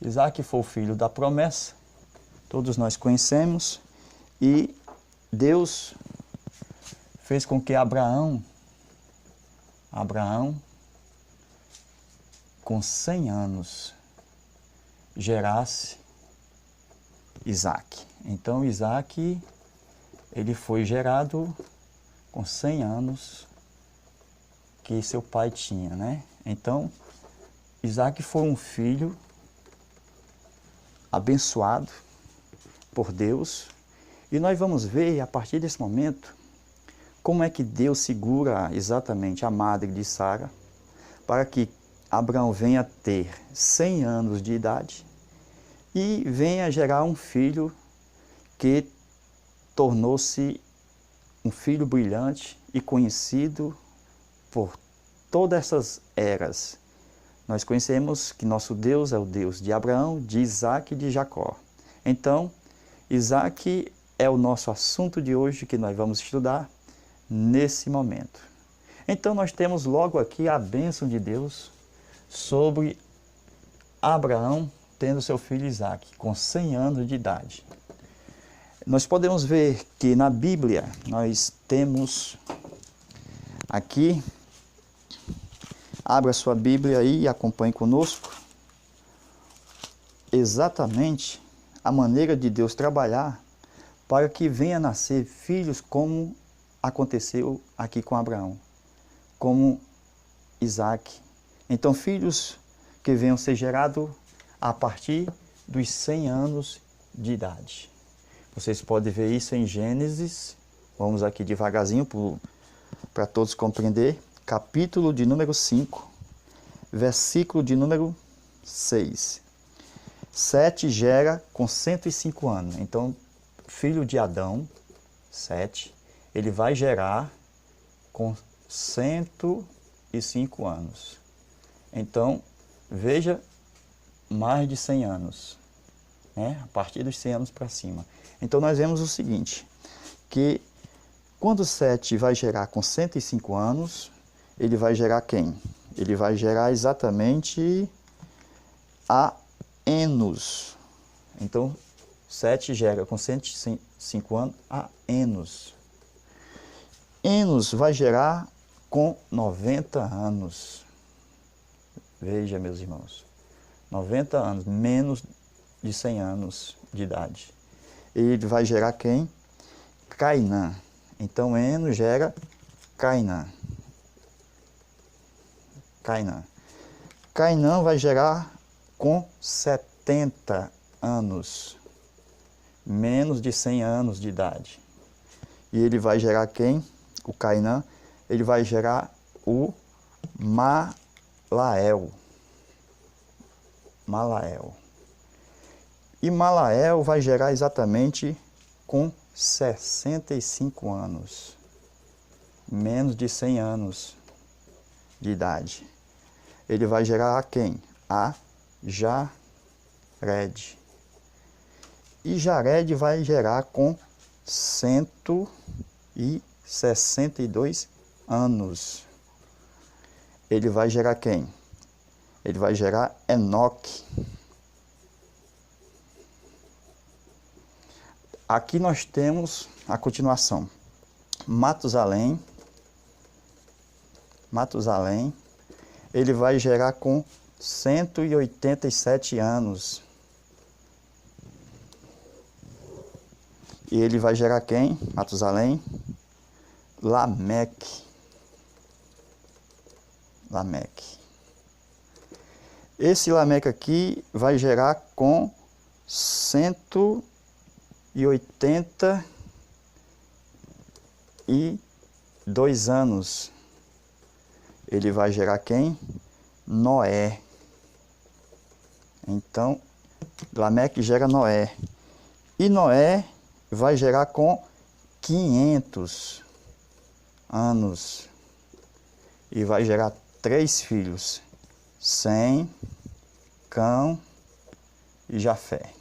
Isaac foi o filho da promessa, todos nós conhecemos, e Deus fez com que Abraão, com 100 anos, gerasse Isaac. Então Isaac, ele foi gerado com 100 anos que seu pai tinha, né? Então Isaac foi um filho abençoado por Deus, e nós vamos ver a partir desse momento como é que Deus segura exatamente a madre de Sara para que Abraão venha ter 100 anos de idade e venha gerar um filho que tornou-se um filho brilhante e conhecido por todas essas eras. Nós conhecemos que nosso Deus é o Deus de Abraão, de Isaac e de Jacó. Então, Isaac é o nosso assunto de hoje que nós vamos estudar nesse momento. Então, nós temos logo aqui a bênção de Deus sobre Abraão tendo seu filho Isaac, com 100 anos de idade. Nós podemos ver que na Bíblia nós temos aqui, abra sua Bíblia aí e acompanhe conosco, exatamente a maneira de Deus trabalhar para que venha a nascer filhos como aconteceu aqui com Abraão, como Isaac. Então, filhos que venham ser gerados a partir dos 100 anos de idade. Vocês podem ver isso em Gênesis, vamos aqui devagarzinho para todos compreender, capítulo de número 5, versículo de número 6. Sete gera com 105 anos. Então, filho de Adão, Sete, ele vai gerar com 105 anos. Então, veja, mais de 100 anos, né? A partir dos 100 anos para cima. Então, nós vemos o seguinte, que quando Sete vai gerar com 105 anos, ele vai gerar quem? Ele vai gerar exatamente a Enos. Então, Sete gera com 105 anos a Enos. Enos vai gerar com 90 anos. Veja, meus irmãos, 90 anos, menos de 100 anos de idade. Ele vai gerar quem? Cainã. Então, Enos gera Cainã. Cainã vai gerar com 70 anos, menos de 100 anos de idade. E ele vai gerar quem? O Cainã, ele vai gerar o Malael. E Malael vai gerar exatamente com 65 anos, menos de 100 anos de idade. Ele vai gerar a quem? A Jared. E Jared vai gerar com 162 anos. Ele vai gerar quem? Ele vai gerar Enoque. Aqui nós temos a continuação. Matusalém, ele vai gerar com 187 anos. E ele vai gerar quem? Matusalém? Lameque. Esse Lameque aqui vai gerar com 182 anos. Ele vai gerar quem? Noé. Então, Lameque gera Noé. E Noé vai gerar com 500 anos. E vai gerar 3 filhos. Sem, Cão e Jafé.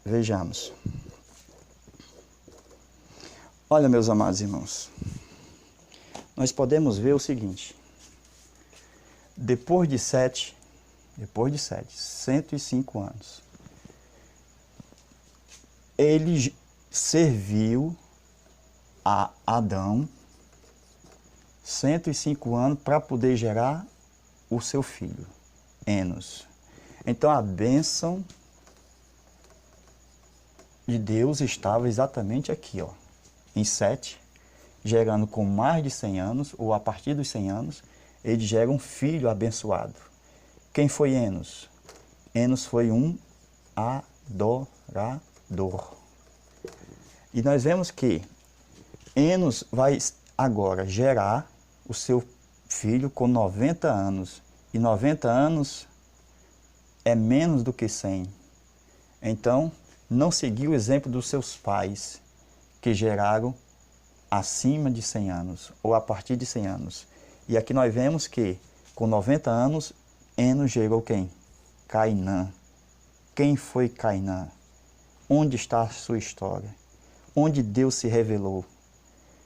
Vejamos. Olha, meus amados irmãos, nós podemos ver o seguinte: depois de Sete Depois de Sete, 105 anos. Ele serviu a Adão 105 anos para poder gerar o seu filho, Enos. Então a bênção de Deus estava exatamente aqui, ó, em Sete, gerando com mais de 100 anos, ou a partir dos 100 anos, ele gera um filho abençoado. Quem foi Enos? Enos foi um adorador. E nós vemos que Enos vai agora gerar o seu filho com 90 anos. E 90 anos é menos do que 100. Então, não seguiu o exemplo dos seus pais, que geraram acima de 100 anos, ou a partir de 100 anos. E aqui nós vemos que, com 90 anos, Enos gerou quem? Cainã. Quem foi Cainã? Onde está a sua história? Onde Deus se revelou?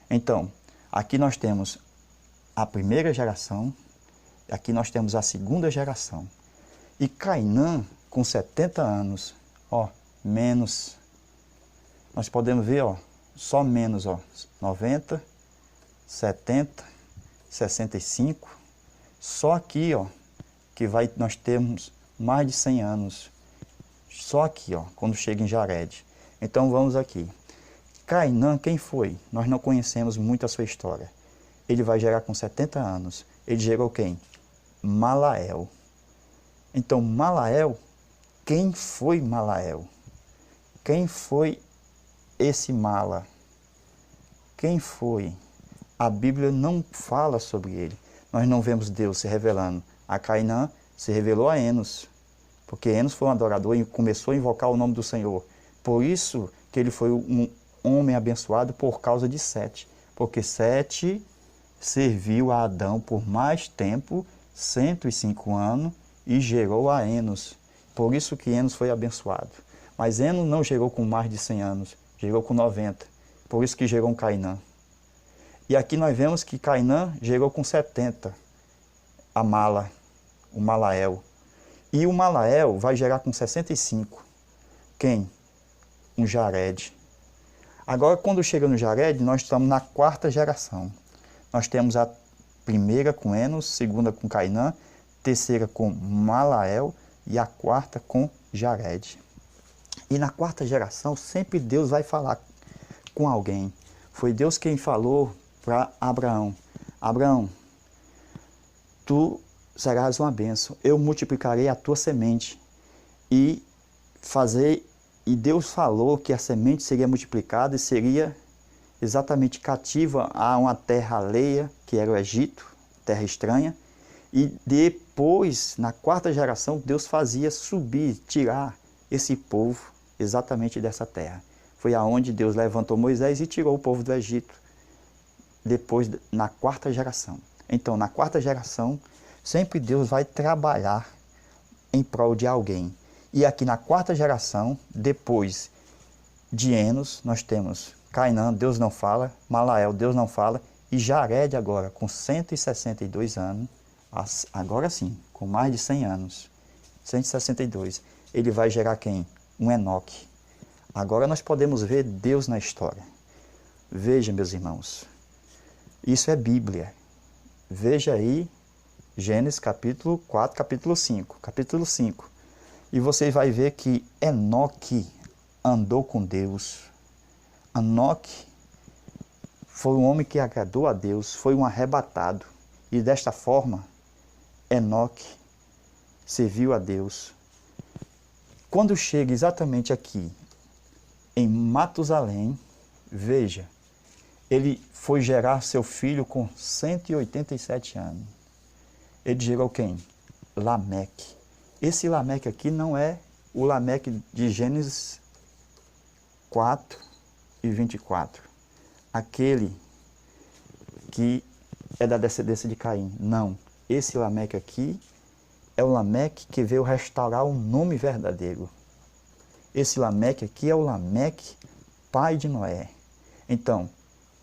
Então, aqui nós temos a primeira geração, aqui nós temos a segunda geração. E Cainã, com 70 anos, ó, menos, nós podemos ver, ó, só menos, ó, 90, 70, 65, só aqui, ó, que nós temos mais de 100 anos, só aqui, ó, quando chega em Jared. Então vamos aqui. Cainã, quem foi? Nós não conhecemos muito a sua história. Ele vai gerar com 70 anos. Ele gerou quem? Malael. Então Malael, quem foi Malael? Quem foi esse Mala? Quem foi? A Bíblia não fala sobre ele. Nós não vemos Deus se revelando. A Cainã se revelou a Enos, porque Enos foi um adorador e começou a invocar o nome do Senhor. Por isso que ele foi um homem abençoado por causa de Sete. Porque Sete serviu a Adão por mais tempo, 105 anos, e gerou a Enos. Por isso que Enos foi abençoado. Mas Enos não gerou com mais de 100 anos, gerou com 90. Por isso que gerou um Cainã. E aqui nós vemos que Cainã gerou com 70 a Mala, o Malael. E o Malael vai gerar com 65. Quem? Um Jared. Agora, quando chega no Jared, nós estamos na quarta geração. Nós temos a primeira com Enos, segunda com Cainã, terceira com Malael e a quarta com Jared. E na quarta geração, sempre Deus vai falar com alguém. Foi Deus quem falou para Abraão. Abraão, tu serás uma bênção. Eu multiplicarei a tua semente. E Deus falou que a semente seria multiplicada e seria exatamente cativa a uma terra alheia, que era o Egito, terra estranha. E depois, na quarta geração, Deus fazia subir, tirar esse povo exatamente dessa terra. Foi aonde Deus levantou Moisés e tirou o povo do Egito, depois, na quarta geração. Então, na quarta geração, sempre Deus vai trabalhar em prol de alguém. E aqui na quarta geração, depois de Enos, nós temos Cainã, Deus não fala, Malael, Deus não fala, e Jared agora, com 162 anos, agora sim, com mais de 100 anos, 162, ele vai gerar quem? Um Enoque. Agora nós podemos ver Deus na história. Veja, meus irmãos, isso é Bíblia. Veja aí Gênesis capítulo 4, capítulo 5. Capítulo 5. E você vai ver que Enoque andou com Deus. Enoque foi um homem que agradou a Deus, foi um arrebatado. E desta forma, Enoque serviu a Deus. Quando chega exatamente aqui, em Matusalém, veja, ele foi gerar seu filho com 187 anos. Ele gerou quem? Lameque. Esse Lameque aqui não é o Lameque de Gênesis 4 e 24. Aquele que é da descendência de Caim. Não. Esse Lameque aqui é o Lameque que veio restaurar o nome verdadeiro. Esse Lameque aqui é o Lameque, pai de Noé. Então,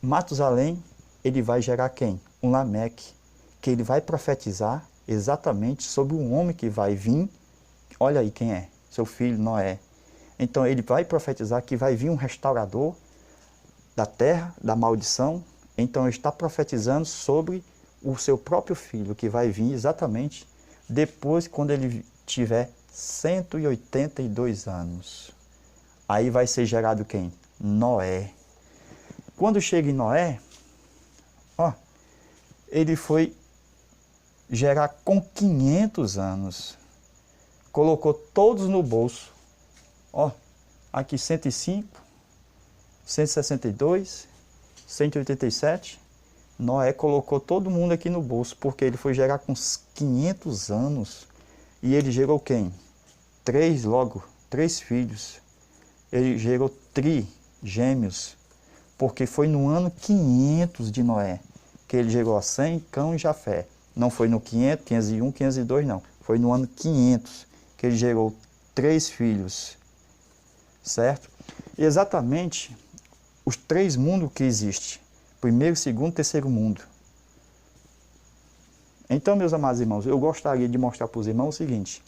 Matusalém, ele vai gerar quem? Um Lameque, que ele vai profetizar exatamente sobre o homem que vai vir. Olha aí quem é, seu filho Noé. Então ele vai profetizar que vai vir um restaurador da terra, da maldição. Então ele está profetizando sobre o seu próprio filho, que vai vir exatamente depois, quando ele tiver 182 anos. Aí vai ser gerado quem? Noé. Quando chega em Noé, ó, ele foi gerar com 500 anos. Colocou todos no bolso. Ó, aqui 105, 162, 187. Noé colocou todo mundo aqui no bolso, porque ele foi gerar com 500 anos. E ele gerou quem? Três filhos. Ele gerou trigêmeos, porque foi no ano 500 de Noé que ele gerou a Sem, Cão e Jafé. Não foi no 500, 501, 502, não. Foi no ano 500 que ele gerou 3 filhos, certo? E exatamente os 3 mundos que existem. Primeiro, segundo, terceiro mundo. Então, meus amados irmãos, eu gostaria de mostrar para os irmãos o seguinte,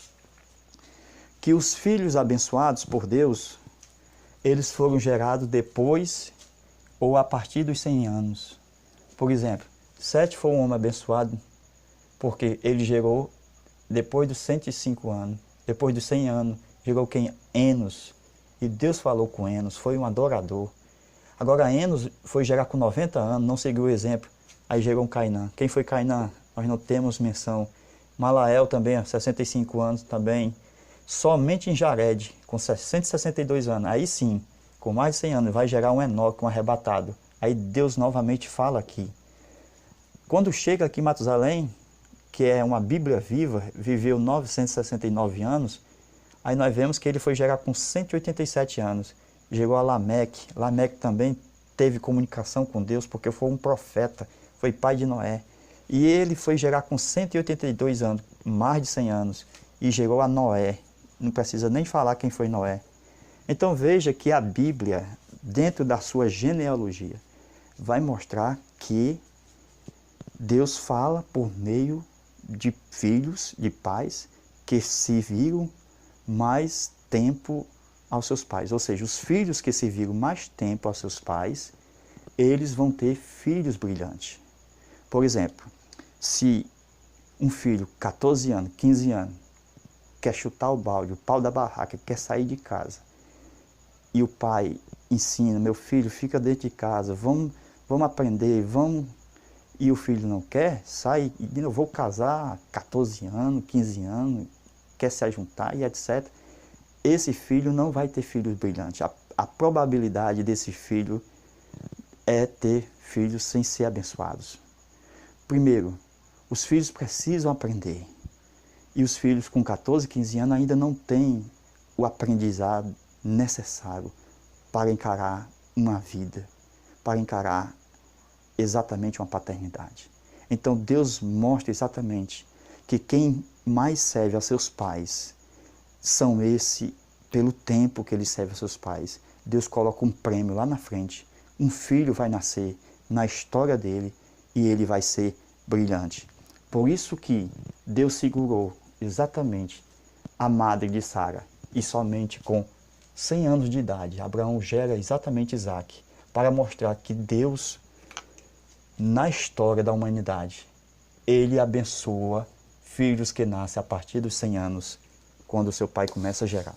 que os filhos abençoados por Deus, eles foram gerados depois ou a partir dos 100 anos. Por exemplo, Sete foi um homem abençoado porque ele gerou depois dos 105 anos, depois dos 100 anos, gerou quem? Enos. E Deus falou com Enos, foi um adorador. Agora Enos foi gerar com 90 anos, não seguiu o exemplo, aí gerou um Cainã. Quem foi Cainã? Nós não temos menção. Malael também, 65 anos também. Somente em Jared, com 162 anos, aí sim, com mais de 100 anos, vai gerar um Enoque, um arrebatado. Aí Deus novamente fala aqui. Quando chega aqui em Matusalém, que é uma Bíblia viva, viveu 969 anos, aí nós vemos que ele foi gerar com 187 anos. Gerou a Lameque. Lameque também teve comunicação com Deus, porque foi um profeta, foi pai de Noé. E ele foi gerar com 182 anos, mais de 100 anos, e gerou a Noé. Não precisa nem falar quem foi Noé. Então veja que a Bíblia, dentro da sua genealogia, vai mostrar que Deus fala por meio de filhos, de pais, que serviram mais tempo aos seus pais. Ou seja, os filhos que serviram mais tempo aos seus pais, eles vão ter filhos brilhantes. Por exemplo, se um filho, 14 anos, 15 anos, quer chutar o balde, o pau da barraca, quer sair de casa, e o pai ensina, meu filho, fica dentro de casa, vamos aprender, e o filho não quer, sai, eu vou casar 14 anos, 15 anos, quer se ajuntar e etc. Esse filho não vai ter filhos brilhantes. A probabilidade desse filho é ter filhos sem ser abençoados. Primeiro, os filhos precisam aprender. E os filhos com 14, 15 anos ainda não têm o aprendizado necessário para encarar uma vida, para encarar exatamente uma paternidade. Então Deus mostra exatamente que quem mais serve aos seus pais são pelo tempo que ele serve aos seus pais. Deus coloca um prêmio lá na frente. Um filho vai nascer na história dele e ele vai ser brilhante. Por isso que Deus segurou exatamente a madre de Sara, e somente com 100 anos de idade, Abraão gera exatamente Isaac, para mostrar que Deus, na história da humanidade, ele abençoa filhos que nascem a partir dos 100 anos, quando o seu pai começa a gerar.